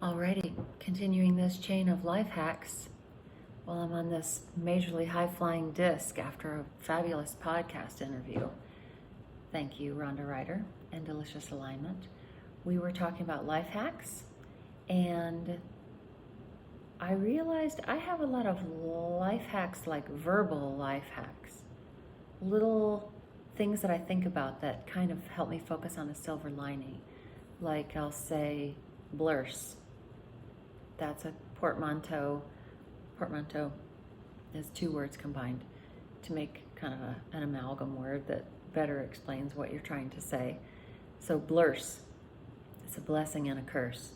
Alrighty, continuing this chain of life hacks while I'm on this majorly high-flying disc after a fabulous podcast interview. Thank you, Rhonda Ryder and Delicious Alignment. We were talking about life hacks, and I realized I have a lot of life hacks, like verbal life hacks, little things that I think about that kind of help me focus on a silver lining. Like I'll say, blurse. That's a portmanteau. Portmanteau is two words combined to make kind of an amalgam word that better explains what you're trying to say. So blurse, it's a blessing and a curse.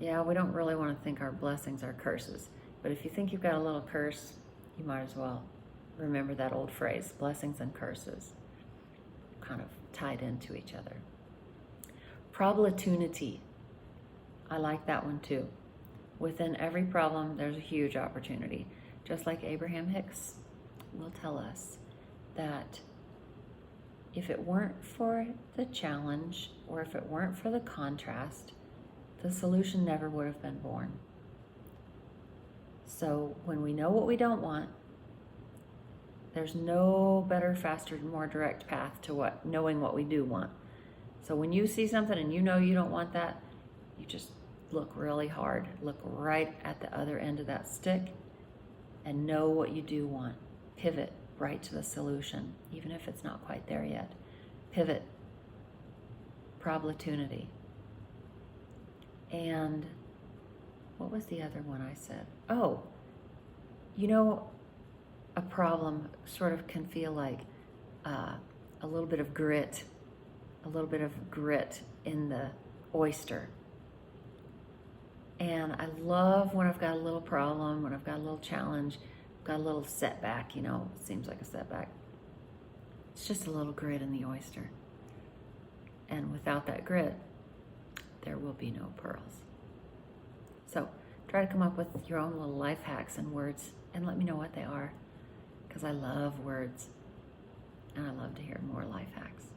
Yeah, we don't really want to think our blessings are curses, but if you think you've got a little curse, you might as well remember that old phrase, blessings and curses, kind of tied into each other. Probability. I like that one too. Within every problem, there's a huge opportunity. Just like Abraham Hicks will tell us that if it weren't for the challenge or if it weren't for the contrast, the solution never would have been born. So when we know what we don't want, there's no better, faster, more direct path to knowing what we do want. So when you see something and you know you don't want that, you just look really hard, look right at the other end of that stick and know what you do want. Pivot right to the solution, even if it's not quite there yet. Pivot. Probability. And what was the other one I said? Oh, a problem sort of can feel like a little bit of grit in the oyster. And I love when I've got a little problem, when I've got a little challenge, got a little setback, it seems like a setback. It's just a little grit in the oyster. And without that grit, there will be no pearls. So try to come up with your own little life hacks and words and let me know what they are, because I love words and I love to hear more life hacks.